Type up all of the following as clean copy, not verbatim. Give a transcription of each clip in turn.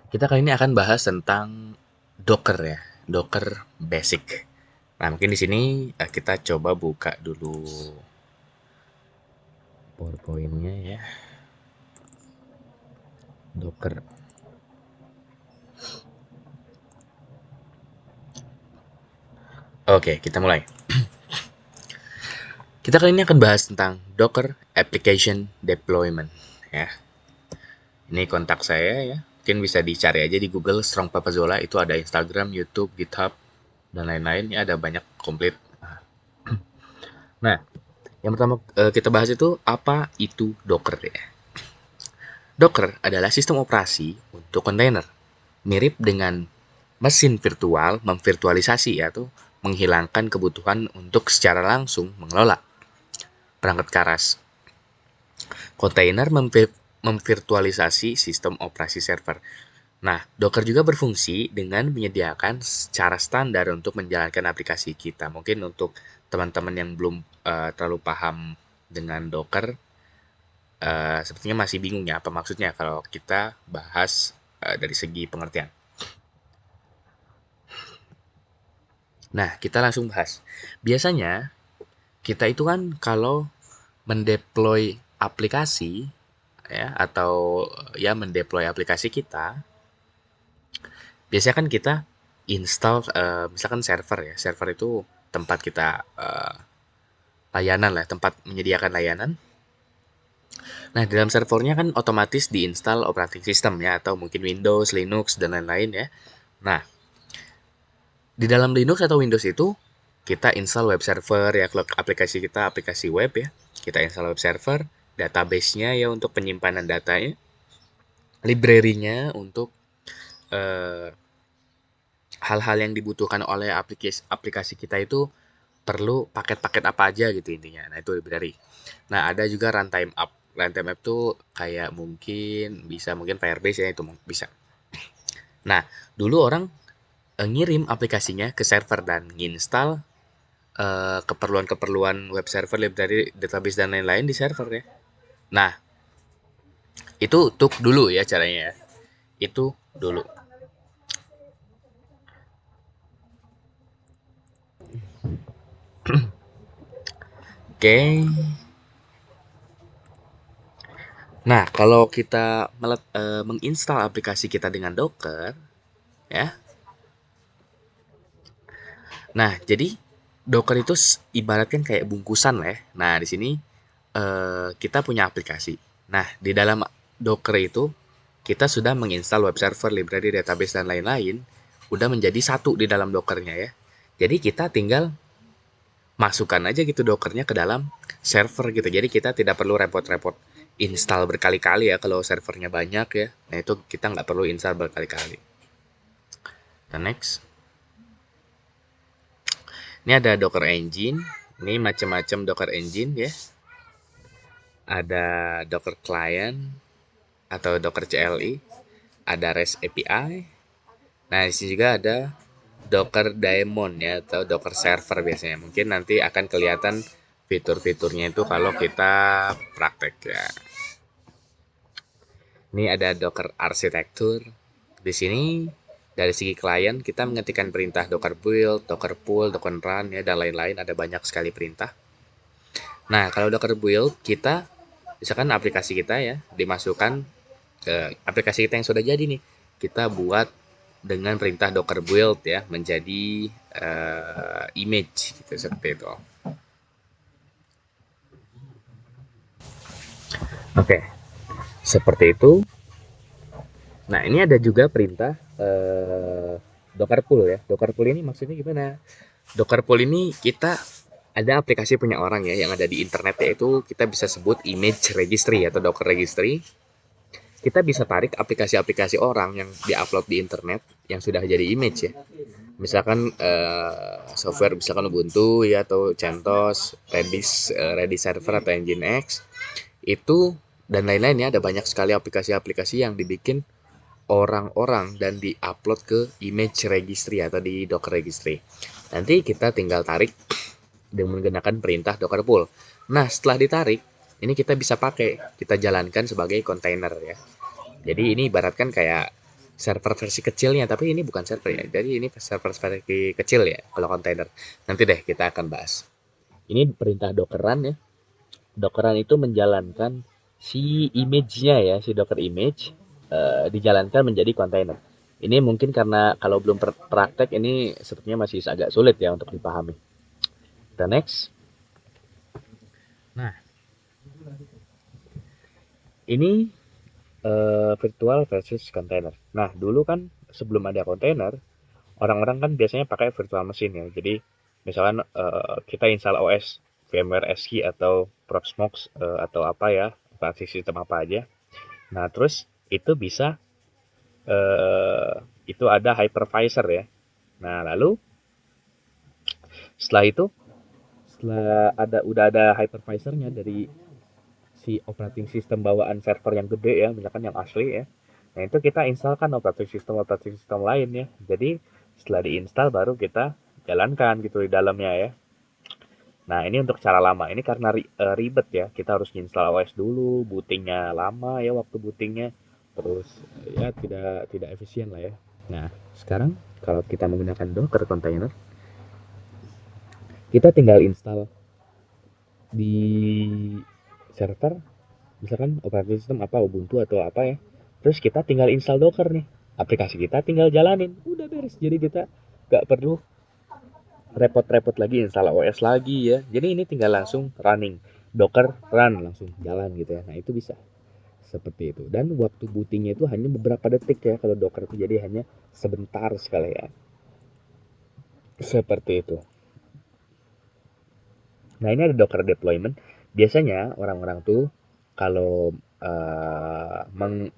Kita kali ini akan bahas tentang Docker ya, Docker Basic. Nah, mungkin di sini kita coba buka dulu PowerPoint-nya ya, Docker. Oke, kita mulai. Kita kali ini akan bahas tentang Docker Application Deployment ya. Ini kontak saya ya. Mungkin bisa dicari aja di Google Strong Papazola, itu ada Instagram, YouTube, GitHub dan lain-lain ya, ada banyak komplit. Nah, yang pertama kita bahas itu apa itu Docker ya. Docker adalah sistem operasi untuk kontainer, mirip dengan mesin virtual memvirtualisasi atau menghilangkan kebutuhan untuk secara langsung mengelola perangkat keras. Kontainer memvirtualisasi sistem operasi server. Nah, Docker juga berfungsi dengan menyediakan secara standar untuk menjalankan aplikasi kita. Mungkin untuk teman-teman yang belum terlalu paham dengan Docker, sepertinya masih bingung ya apa maksudnya kalau kita bahas dari segi pengertian. Nah, kita langsung bahas. Biasanya kita itu kan kalau mendeploy aplikasi ya, atau ya mendeploy aplikasi kita, biasanya kan kita install misalkan server ya. Server itu tempat kita layanan lah, tempat menyediakan layanan. Nah, di dalam servernya kan otomatis diinstal operating system ya, atau mungkin Windows, Linux dan lain-lain ya. Nah, di dalam Linux atau Windows itu kita install web server ya, kalau aplikasi kita aplikasi web ya. Kita install web server, database-nya ya untuk penyimpanan datanya, library-nya untuk hal-hal yang dibutuhkan oleh aplikasi kita itu perlu paket-paket apa aja gitu intinya. Nah, itu library. Nah, ada juga runtime app. Runtime app tuh kayak mungkin Firebase ya, itu bisa. Nah, dulu orang ngirim aplikasinya ke server dan nginstal keperluan-keperluan web server, library, database dan lain-lain di server ya. Nah, itu untuk dulu ya caranya ya. Itu dulu. Oke. Nah, kalau kita menginstal aplikasi kita dengan Docker ya. Nah, jadi Docker itu ibaratkan kayak bungkusan lah ya. Nah, di sini kita punya aplikasi. Nah, di dalam Docker itu kita sudah menginstal web server, library, database dan lain-lain, udah menjadi satu di dalam Dockernya ya. Jadi kita tinggal masukkan aja gitu Dockernya ke dalam server gitu. Jadi kita tidak perlu repot-repot install berkali-kali ya kalau servernya banyak ya. Nah, itu kita nggak perlu install berkali-kali. Dan next. Ini ada Docker Engine. Ini macam-macam Docker Engine ya. Ada Docker Client atau Docker CLI. Ada REST API. Nah, di sini juga ada Docker Daemon ya, atau Docker Server biasanya. Mungkin nanti akan kelihatan fitur-fiturnya itu kalau kita praktek ya. Ini ada Docker Architecture. Di sini dari segi klien kita mengetikkan perintah Docker build, Docker pull, Docker run ya, dan lain-lain, ada banyak sekali perintah. Nah, kalau Docker build kita misalkan aplikasi kita ya dimasukkan ke aplikasi kita yang sudah jadi nih. Kita buat dengan perintah docker build ya menjadi image gitu seperti itu. Oke, seperti itu. Nah, ini ada juga perintah docker pull ya. Docker pull ini maksudnya gimana? Docker pull ini kita ada aplikasi punya orang ya yang ada di internet, yaitu kita bisa sebut image registry atau docker registry. Kita bisa tarik aplikasi-aplikasi orang yang diupload di internet yang sudah jadi image ya. Misalkan software misalkan Ubuntu ya, atau CentOS, Redis server atau Nginx itu dan lain-lain ya, ada banyak sekali aplikasi-aplikasi yang dibikin orang-orang dan diupload ke image registry atau di Docker registry. Nanti kita tinggal tarik dengan menggunakan perintah docker pull. Nah, setelah ditarik ini kita bisa pakai, kita jalankan sebagai kontainer ya. Jadi ini ibaratkan kayak server versi kecilnya, tapi ini bukan server ya. Jadi ini server versi kecil ya kalau kontainer. Nanti deh kita akan bahas. Ini perintah dockeran ya. Dockeran itu menjalankan si image-nya ya, si Docker image dijalankan menjadi kontainer. Ini mungkin karena kalau belum praktek ini sepertinya masih agak sulit ya untuk dipahami. Kita next. Nah, ini virtual versus container. Nah, dulu kan sebelum ada kontainer, orang-orang kan biasanya pakai virtual machine ya. Jadi, misalkan kita install OS VMware SQ atau Proxmox atau apa ya, operasi sistem apa aja. Nah, terus itu bisa eh, itu ada hypervisor ya. Nah, lalu setelah itu, setelah udah ada hypervisornya dari si operating system bawaan server yang gede ya, misalkan yang asli ya. Nah, itu kita installkan operating system lain ya. Jadi, setelah diinstal baru kita jalankan gitu di dalamnya ya. Nah, ini untuk cara lama. Ini karena ribet ya. Kita harus install OS dulu, bootingnya lama ya waktu bootingnya. Terus ya tidak efisien lah ya. Nah, sekarang kalau kita menggunakan Docker container, kita tinggal install di server, misalkan operating system apa, Ubuntu atau apa ya. Terus kita tinggal install Docker nih. Aplikasi kita tinggal jalanin. Udah beres. Jadi kita nggak perlu repot-repot lagi install OS lagi ya. Jadi ini tinggal langsung running. Docker run langsung jalan gitu ya. Nah, itu bisa seperti itu. Dan waktu bootingnya itu hanya beberapa detik ya kalau Docker itu, jadi hanya sebentar sekali ya. Seperti itu. Nah, ini ada Docker deployment. Biasanya orang-orang tuh kalau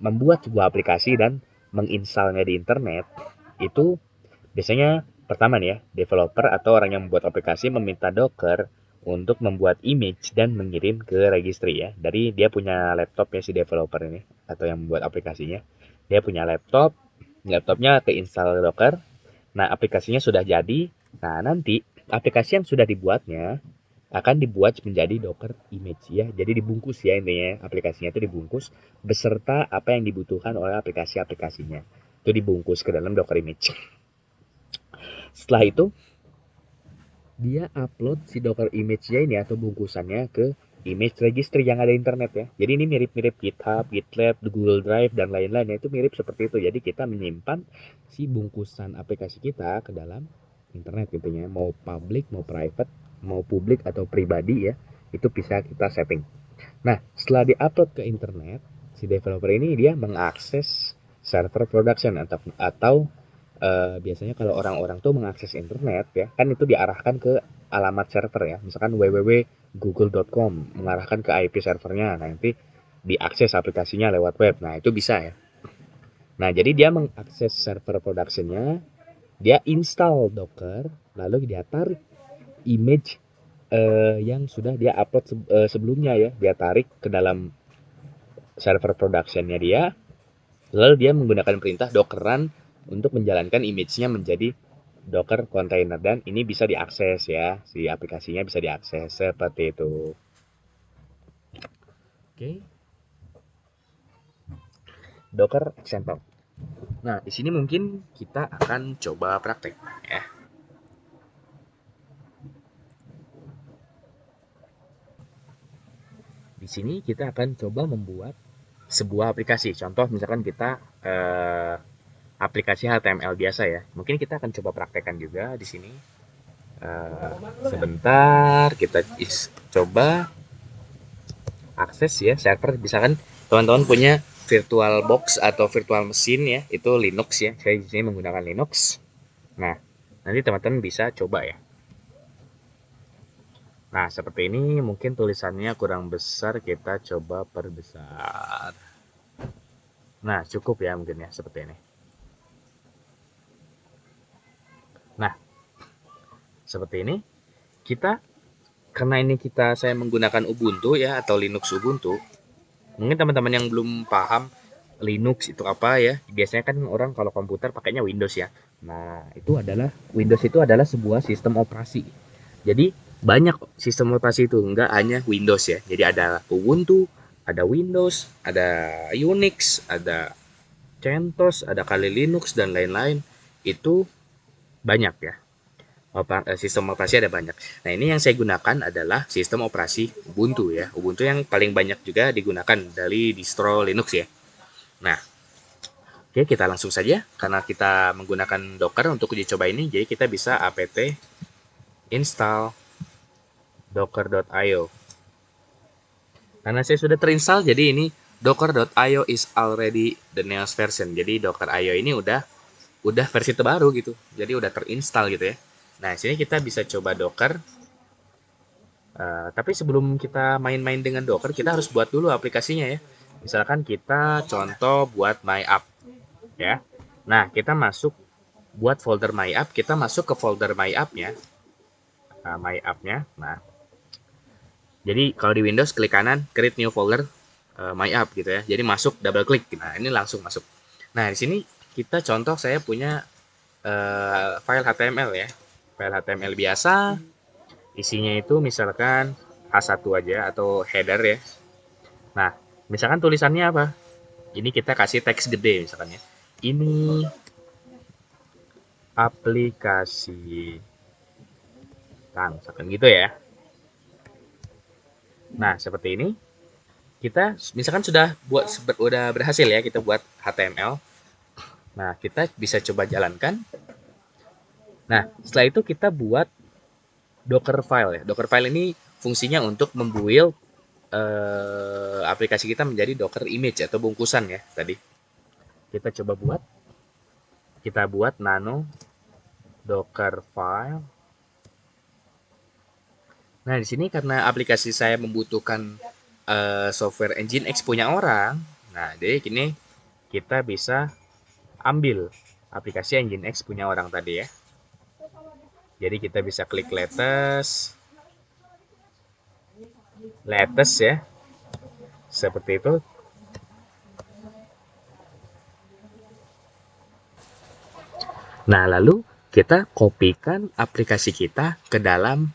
membuat sebuah aplikasi dan menginstalnya di internet, itu biasanya pertama nih ya, developer atau orang yang membuat aplikasi meminta Docker untuk membuat image dan mengirim ke registry ya. Dari dia punya laptop ya si developer ini atau yang membuat aplikasinya. Dia punya laptop, laptopnya keinstall Docker. Nah, aplikasinya sudah jadi. Nah, nanti aplikasi yang sudah dibuatnya akan dibuat menjadi Docker image ya. Jadi dibungkus ya intinya, aplikasinya itu dibungkus beserta apa yang dibutuhkan oleh aplikasi-aplikasinya. Itu dibungkus ke dalam Docker image. Setelah itu dia upload si Docker image-nya ini atau bungkusannya ke image registry yang ada internet ya. Jadi ini mirip-mirip GitHub, GitLab, Google Drive dan lain-lainnya, itu mirip seperti itu. Jadi kita menyimpan si bungkusan aplikasi kita ke dalam internet gitu ya. Mau public, mau private, mau publik atau pribadi ya. Itu bisa kita setting. Nah, setelah diupload ke internet, si developer ini dia mengakses server production atau biasanya kalau orang-orang tuh mengakses internet ya, kan itu diarahkan ke alamat server ya. Misalkan www.google.com mengarahkan ke IP servernya. Nah, nanti diakses aplikasinya lewat web. Nah, itu bisa ya. Nah, jadi dia mengakses server productionnya, dia install Docker, lalu dia tarik image yang sudah dia upload sebelumnya ya. Dia tarik ke dalam server productionnya dia, lalu dia menggunakan perintah Docker run untuk menjalankan image-nya menjadi Docker container, dan ini bisa diakses ya, si aplikasinya bisa diakses seperti itu. Oke, Docker example. Nah, di sini mungkin kita akan coba praktek ya. Di sini kita akan coba membuat sebuah aplikasi. Contoh misalkan kita aplikasi HTML biasa ya. Mungkin kita akan coba praktekkan juga di sini. Sebentar kita coba akses ya server. Misalkan teman-teman punya virtual box atau virtual machine ya, itu Linux ya. Saya di sini menggunakan Linux. Nah, nanti teman-teman bisa coba ya. Nah, seperti ini mungkin tulisannya kurang besar, kita coba perbesar. Nah, cukup ya mungkin ya seperti ini. Nah, seperti ini. Kita karena ini saya menggunakan Ubuntu ya atau Linux Ubuntu. Mungkin teman-teman yang belum paham Linux itu apa ya. Biasanya kan orang kalau komputer pakainya Windows ya. Nah, Windows itu adalah sebuah sistem operasi. Jadi banyak sistem operasi itu, nggak hanya Windows ya. Jadi ada Ubuntu, ada Windows, ada Unix, ada CentOS, ada Kali Linux dan lain-lain. Itu banyak ya. Sistem operasi ada banyak. Nah, ini yang saya gunakan adalah sistem operasi Ubuntu ya. Ubuntu yang paling banyak juga digunakan dari distro Linux ya. Nah, oke, kita langsung saja karena kita menggunakan Docker untuk uji coba ini, jadi kita bisa apt install docker.io. Karena saya sudah terinstall, jadi ini docker.io is already the newest version. Jadi docker.io ini udah versi terbaru gitu. Jadi udah terinstall gitu ya. Nah, sini kita bisa coba Docker. Tapi sebelum kita main-main dengan Docker, kita harus buat dulu aplikasinya ya. Misalkan kita contoh buat My App ya. Nah, kita masuk buat folder My App, kita masuk ke folder My App-nya. Nah, My App-nya. Nah, jadi kalau di Windows klik kanan, create new folder My App gitu ya. Jadi masuk double klik. Nah, ini langsung masuk. Nah, di sini kita contoh saya punya file HTML ya. File HTML biasa, isinya itu misalkan H1 aja atau header ya. Nah, misalkan tulisannya apa? Ini kita kasih teks gede misalkan ya. Ini aplikasi misalkan gitu ya. Nah, seperti ini. Kita misalkan sudah berhasil ya kita buat HTML. Nah, kita bisa coba jalankan. Nah, setelah itu kita buat Docker file ya. Docker file ini fungsinya untuk membuild aplikasi kita menjadi Docker image atau bungkusan ya tadi. Kita coba buat. Kita buat nano Docker file. Nah, di sini karena aplikasi saya membutuhkan software Nginx punya orang. Nah, jadi gini kita bisa ambil aplikasi Nginx punya orang tadi ya. Jadi kita bisa klik latest ya. Seperti itu. Nah, lalu kita kopikan aplikasi kita ke dalam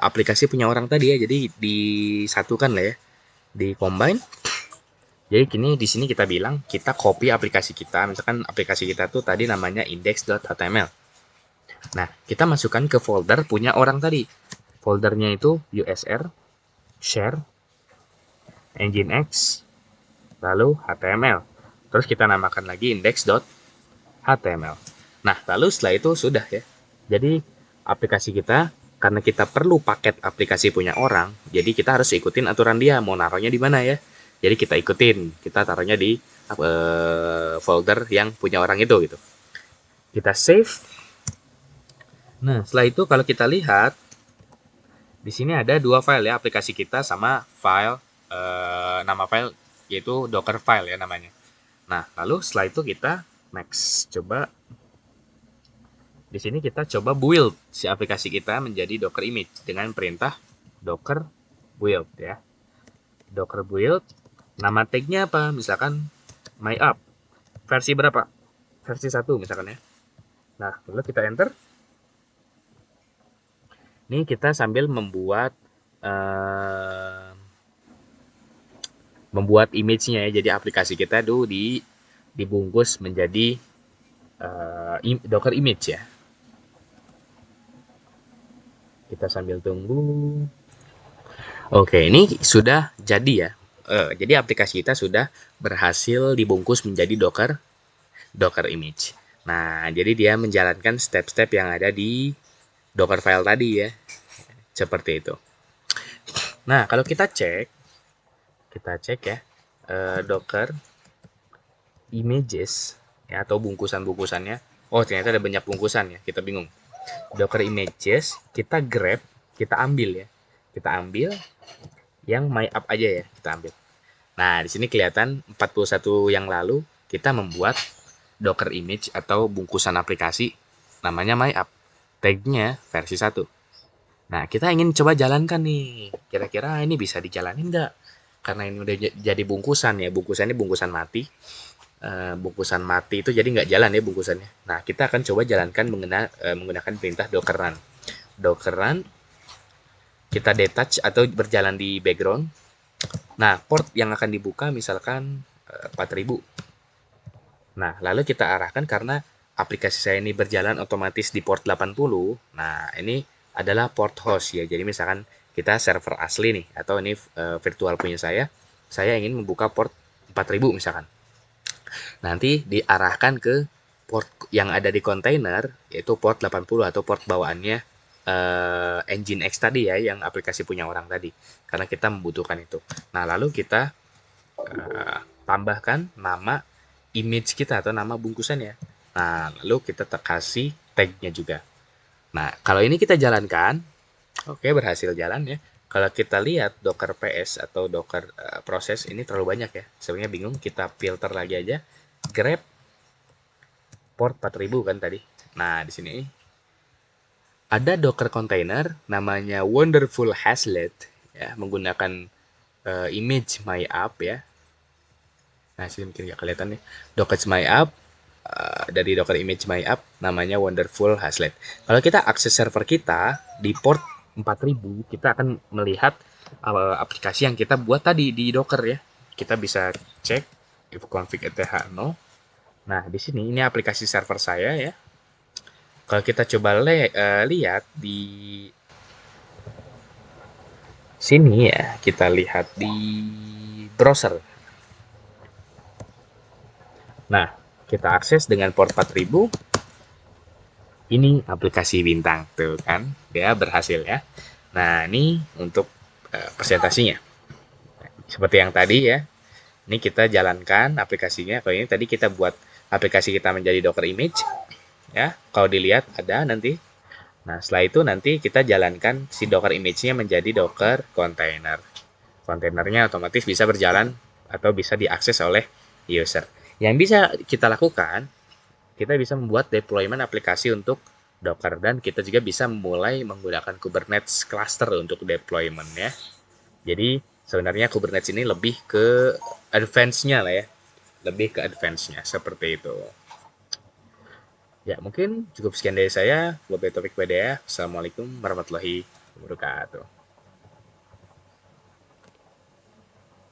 aplikasi punya orang tadi ya. Jadi disatukan lah ya. Di combine. Jadi kini di sini kita bilang kita copy aplikasi kita. Misalkan aplikasi kita tuh tadi namanya index.html. Nah, kita masukkan ke folder punya orang tadi. Foldernya itu USR, share, Nginx, lalu HTML. Terus kita namakan lagi index.html. Nah, lalu setelah itu sudah ya. Jadi aplikasi kita, karena kita perlu paket aplikasi punya orang, jadi kita harus ikutin aturan dia, mau naruhnya di mana ya. Jadi kita ikutin, kita taruhnya di folder yang punya orang itu gitu. Kita save. Nah, setelah itu kalau kita lihat, di sini ada dua file ya, aplikasi kita sama file, nama file yaitu Docker file ya namanya. Nah, lalu setelah itu kita next. Coba di sini kita coba build si aplikasi kita menjadi Docker image dengan perintah Docker build ya. Docker build, nama tagnya apa? Misalkan My App. Versi berapa? Versi 1 misalkan ya. Nah, lalu kita enter. Ini kita sambil membuat image-nya ya. Jadi aplikasi kita tuh dibungkus menjadi Docker image ya. Kita sambil tunggu. Oke, ini sudah jadi ya. Jadi aplikasi kita sudah berhasil dibungkus menjadi Docker image. Nah, jadi dia menjalankan step-step yang ada di Docker file tadi ya. Seperti itu. Nah, kalau kita cek ya Docker images ya, atau bungkusan-bungkusannya. Oh, ternyata ada banyak bungkusan ya. Kita bingung. Docker images kita grab, kita ambil ya. Kita ambil yang My App aja ya, kita ambil. Nah, di sini kelihatan 41 yang lalu kita membuat Docker image atau bungkusan aplikasi namanya My App. Tagnya versi 1. Nah, kita ingin coba jalankan nih. Kira-kira ini bisa dijalanin nggak? Karena ini udah jadi bungkusan ya. Bungkusannya bungkusan mati. Bungkusan mati itu jadi nggak jalan ya bungkusannya. Nah, kita akan coba jalankan menggunakan perintah docker run. Docker run kita detach atau berjalan di background. Nah, port yang akan dibuka misalkan 4000. Nah, lalu kita arahkan karena aplikasi saya ini berjalan otomatis di port 80. Nah, ini adalah port host ya. Jadi misalkan kita server asli nih atau ini virtual punya saya ingin membuka port 4000 misalkan. Nanti diarahkan ke port yang ada di kontainer yaitu port 80 atau port bawaannya Nginx tadi ya yang aplikasi punya orang tadi. Karena kita membutuhkan itu. Nah, lalu kita tambahkan nama image kita atau nama bungkusannya. Nah, lalu kita kasih tag-nya juga. Nah, kalau ini kita jalankan, oke, berhasil jalan ya. Kalau kita lihat Docker PS atau Docker proses ini terlalu banyak ya. Sebenarnya bingung, kita filter lagi aja. Grab port 4000 kan tadi. Nah, di sini ada Docker container namanya Wonderful Haslet ya, menggunakan image my app ya. Nah, sini mungkin nggak kelihatan nih. Docker my app dari Docker image my app namanya Wonderful Haslet. Kalau kita akses server kita di port 4000, kita akan melihat aplikasi yang kita buat tadi di Docker ya. Kita bisa cek if config eth 0. Nah, di sini ini aplikasi server saya ya. Kalau kita coba lihat di sini ya, kita lihat di browser. Nah, kita akses dengan port 4000. Ini aplikasi bintang tuh kan, dia berhasil ya. Nah, ini untuk presentasinya. Seperti yang tadi ya. Ini kita jalankan aplikasinya. Kalau ini tadi kita buat aplikasi kita menjadi Docker image ya. Kalau dilihat ada nanti. Nah, setelah itu nanti kita jalankan si Docker image-nya menjadi Docker container. Kontainernya otomatis bisa berjalan atau bisa diakses oleh user. Yang bisa kita lakukan, kita bisa membuat deployment aplikasi untuk Docker dan kita juga bisa mulai menggunakan Kubernetes cluster untuk deployment ya. Jadi sebenarnya Kubernetes ini lebih ke advance-nya lah ya. Lebih ke advance-nya seperti itu. Ya, mungkin cukup sekian dari saya. Buat topik PDA. Assalamualaikum warahmatullahi wabarakatuh.